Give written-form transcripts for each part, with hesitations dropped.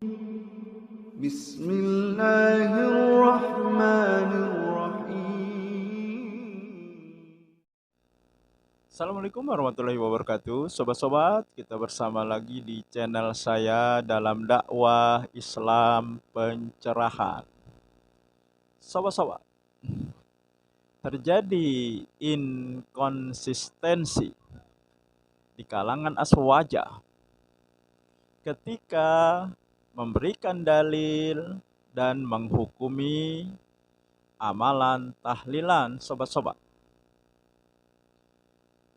Assalamualaikum warahmatullahi wabarakatuh. Sobat-sobat, kita bersama lagi di channel saya dalam dakwah Islam pencerahan. Sobat-sobat, terjadi inkonsistensi di kalangan aswajah ketika memberikan dalil dan menghukumi amalan tahlilan, sobat-sobat.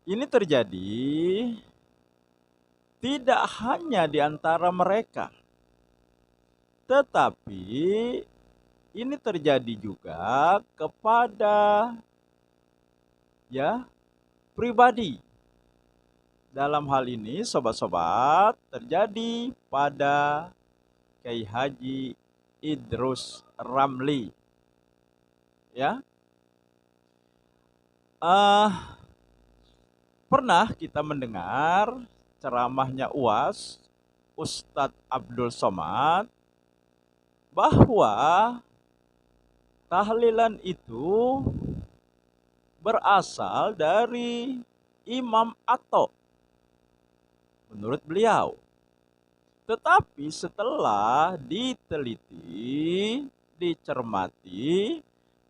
Ini terjadi tidak hanya di antara mereka, tetapi ini terjadi juga kepada pribadi. Dalam hal ini, sobat-sobat, terjadi pada Kiai Haji Idrus Ramli. Pernah kita mendengar ceramahnya UAS, Ustadz Abdul Somad, bahwa tahlilan itu berasal dari Imam Atto, menurut beliau. Tetapi setelah diteliti, dicermati,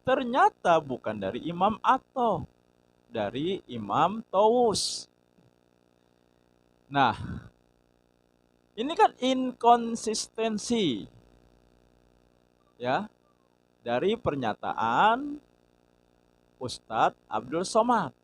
ternyata bukan dari Imam Atto, dari Imam Tawus. Nah, ini kan inkonsistensi dari pernyataan Ustadz Abdul Somad.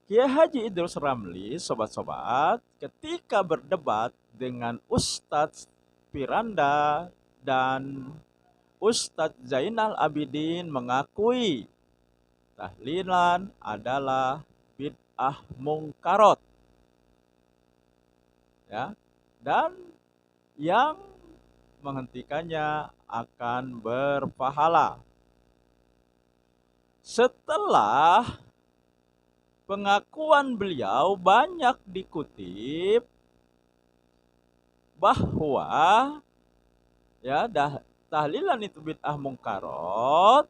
Kiai Haji Idrus Ramli, sobat-sobat, ketika berdebat dengan Ustadz Piranda dan Ustadz Zainal Abidin, mengakui tahlilan adalah bid'ah mungkarot, dan yang menghentikannya akan berpahala. Setelah pengakuan beliau banyak dikutip bahwa tahlilan itu bid'ah mungkarot,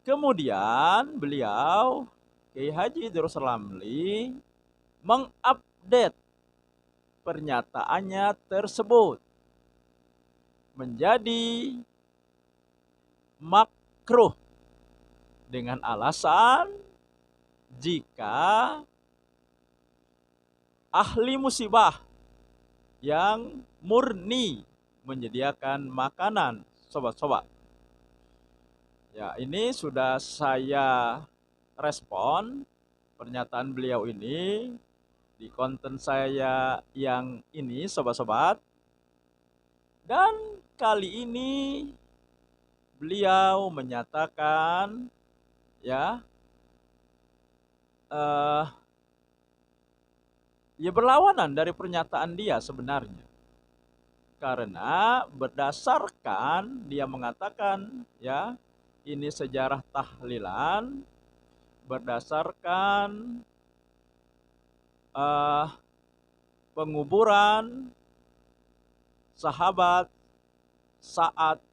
kemudian beliau, Kiai Haji Idrus Ramli, mengupdate pernyataannya tersebut menjadi makruh dengan alasan jika ahli musibah yang murni menyediakan makanan, sobat-sobat. Ini sudah saya respon pernyataan beliau ini di konten saya yang ini, sobat-sobat. Dan kali ini beliau menyatakan berlawanan dari pernyataan dia sebenarnya. Karena berdasarkan dia mengatakan ini sejarah tahlilan berdasarkan penguburan sahabat Sa'ad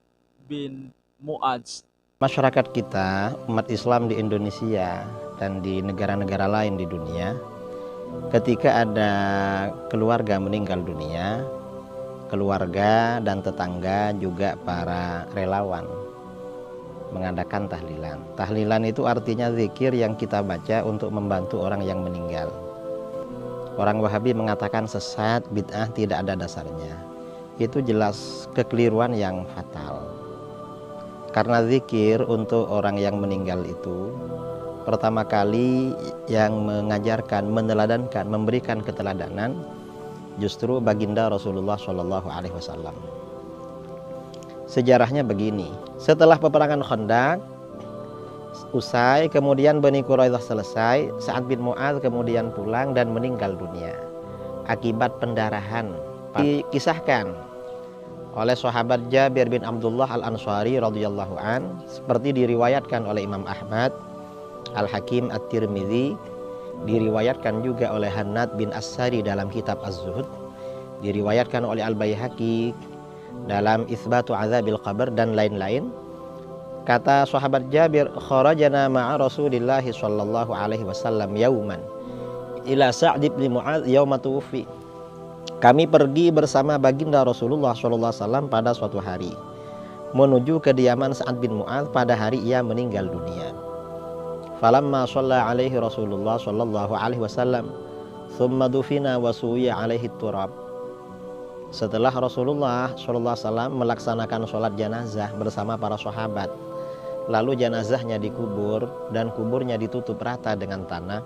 bin Mu'adz. Masyarakat kita, umat Islam di Indonesia dan di negara-negara lain di dunia, ketika ada keluarga meninggal dunia, keluarga dan tetangga juga para relawan mengadakan tahlilan. Tahlilan itu artinya zikir yang kita baca untuk membantu orang yang meninggal. Orang Wahabi mengatakan sesat, bid'ah, tidak ada dasarnya. Itu jelas kekeliruan yang fatal. Karena zikir untuk orang yang meninggal itu pertama kali yang mengajarkan, meneladankan, memberikan keteladanan justru baginda Rasulullah SAW. Sejarahnya begini, setelah peperangan Khandaq, usai, kemudian Bani Quraidah selesai, Sa'ad bin Mu'adz kemudian pulang dan meninggal dunia akibat pendarahan. Dikisahkan oleh sahabat Jabir bin Abdullah Al-Ansari radhiyallahu an, seperti diriwayatkan oleh Imam Ahmad, Al-Hakim At-Tirmidzi, diriwayatkan juga oleh Hannad bin As-Sari dalam kitab Az-Zuhud, diriwayatkan oleh Al-Baihaqi dalam Itsbatu Adzabil Qabr dan lain-lain. Kata sahabat Jabir, kharajana ma'a Rasulillah sallallahu alaihi wasallam yauman ila Sa'd bin Mu'adz yauma tuwfi. Kami pergi bersama baginda Rasulullah sallallahu alaihi wasallam pada suatu hari menuju kediaman Sa'ad bin Mu'adz pada hari ia meninggal dunia. Falamma shalla alaihi Rasulullah sallallahu alaihi wasallam thumma dufina wa suwiya alaihi turab. Setelah Rasulullah sallallahu alaihi wasallam melaksanakan sholat jenazah bersama para sahabat, lalu jenazahnya dikubur dan kuburnya ditutup rata dengan tanah,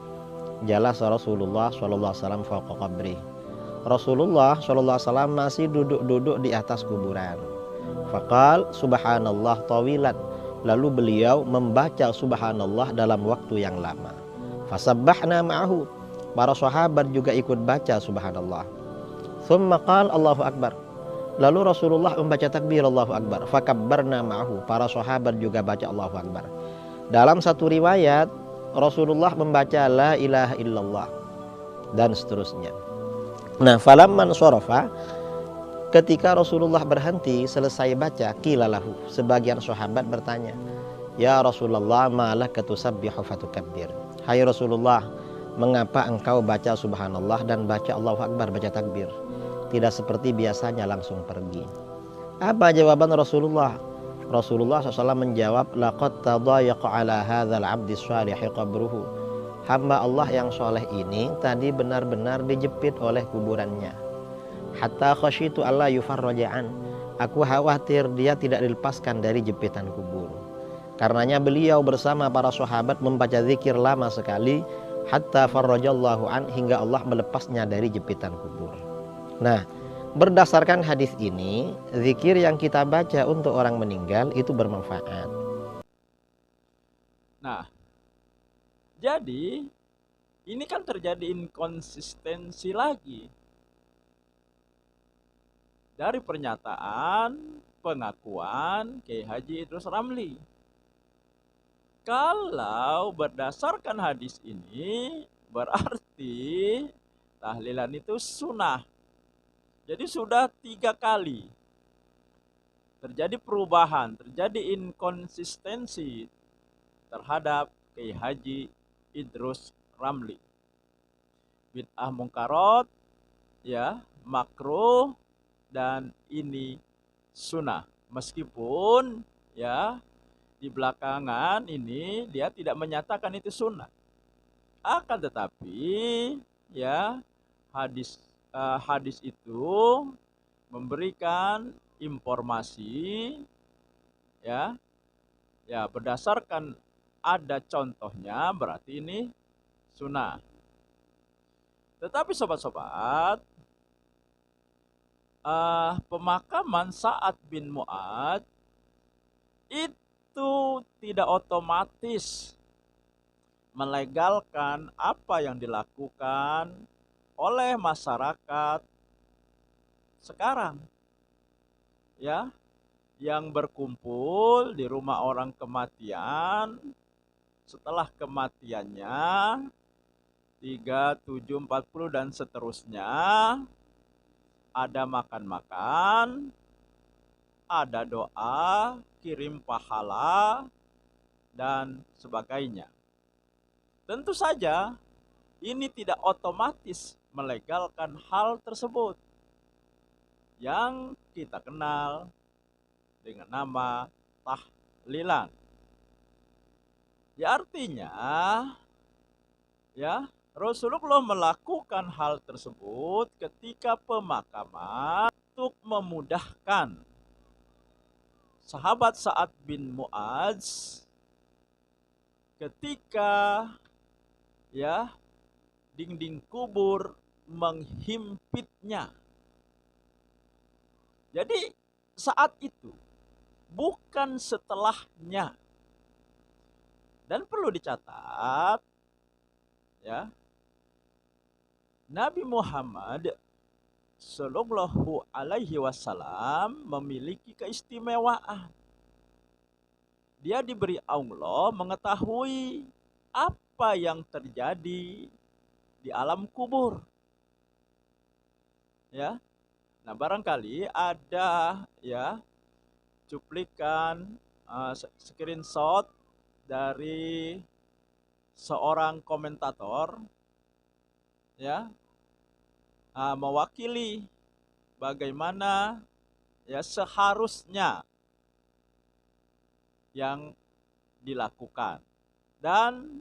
jalasa Rasulullah sallallahu alaihi wasallam fawqa qabri. Rasulullah sallallahu alaihi wasallam masih duduk-duduk di atas kuburan. Faqal subhanallah tawilan. Lalu beliau membaca subhanallah dalam waktu yang lama. Fasabbahna ma'ahu. Para sahabat juga ikut baca subhanallah. Tsumma qala Allahu akbar. Lalu Rasulullah membaca takbir Allahu akbar. Fakabbarna ma'ahu. Para sahabat juga baca Allahu akbar. Dalam satu riwayat Rasulullah membaca la ilaha illallah dan seterusnya. Nah, falamman sorofa, ketika Rasulullah berhenti selesai baca, qilalahu, sebagian sahabat bertanya, ya Rasulullah malah katusabbihu fatukabbir. Hai Rasulullah, mengapa engkau baca subhanallah dan baca Allahu akbar, baca takbir, tidak seperti biasanya langsung pergi? Apa jawaban Rasulullah? Rasulullah SAW menjawab, laqad tadayaqa ala hadzal abdi shalihi qabruhu. Hamba Allah yang soleh ini tadi benar-benar dijepit oleh kuburannya. Hatta khasyitu alla yufarraja'an. Aku khawatir dia tidak dilepaskan dari jepitan kubur. Karenanya beliau bersama para sahabat membaca zikir lama sekali, hatta farrajallahu an, hingga Allah melepasnya dari jepitan kubur. Nah, berdasarkan hadis ini, zikir yang kita baca untuk orang meninggal itu bermanfaat. Nah, jadi ini kan terjadi inkonsistensi lagi dari pernyataan pengakuan Kiai Haji Idrus Ramli. Kalau berdasarkan hadis ini, berarti tahlilan itu sunnah. Jadi sudah 3 kali terjadi perubahan, terjadi inkonsistensi terhadap Kiai Haji Idrus Ramli. Bid'ah mungkarat, ya, makruh, dan ini sunnah. Meskipun ya di belakangan ini dia tidak menyatakan itu sunnah. Akan tetapi ya hadis itu memberikan informasi ya berdasarkan ada contohnya, berarti ini sunnah. Tetapi sobat-sobat, pemakaman Sa'ad bin Mu'adz itu tidak otomatis melegalkan apa yang dilakukan oleh masyarakat sekarang, ya, yang berkumpul di rumah orang kematian setelah kematiannya 3, 7, 40 dan seterusnya, ada makan-makan, ada doa, kirim pahala, dan sebagainya. Tentu saja ini tidak otomatis melegalkan hal tersebut yang kita kenal dengan nama tahlilan. Ya, artinya ya Rasulullah melakukan hal tersebut ketika pemakaman untuk memudahkan sahabat Sa'ad bin Mu'adz ketika ya dinding kubur menghimpitnya. Jadi saat itu, bukan setelahnya. Dan perlu dicatat, ya, Nabi Muhammad Sallallahu Alaihi Wasallam memiliki keistimewaan. Dia diberi Allah mengetahui apa yang terjadi di alam kubur. Ya, nah barangkali ada ya cuplikan screenshot dari seorang komentator ya mewakili bagaimana ya seharusnya yang dilakukan dan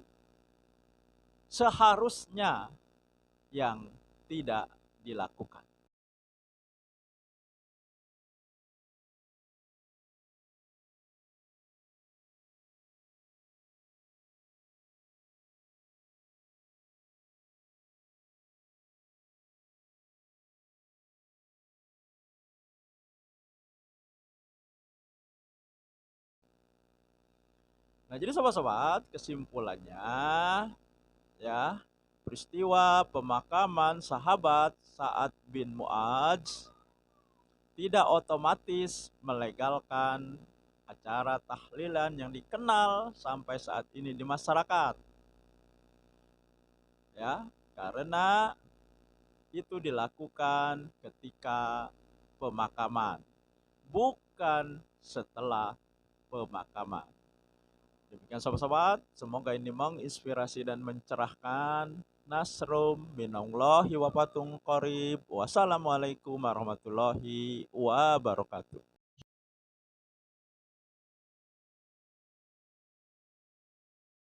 seharusnya yang tidak dilakukan. Nah, jadi sobat-sobat, kesimpulannya ya, peristiwa pemakaman sahabat Sa'ad bin Mu'adz tidak otomatis melegalkan acara tahlilan yang dikenal sampai saat ini di masyarakat. Ya, karena itu dilakukan ketika pemakaman, bukan setelah pemakaman. Demikian sobat-sobat, semoga ini menginspirasi dan mencerahkan. Nasrum minallahi wa fathun qarib. Wassalamualaikum warahmatullahi wabarakatuh.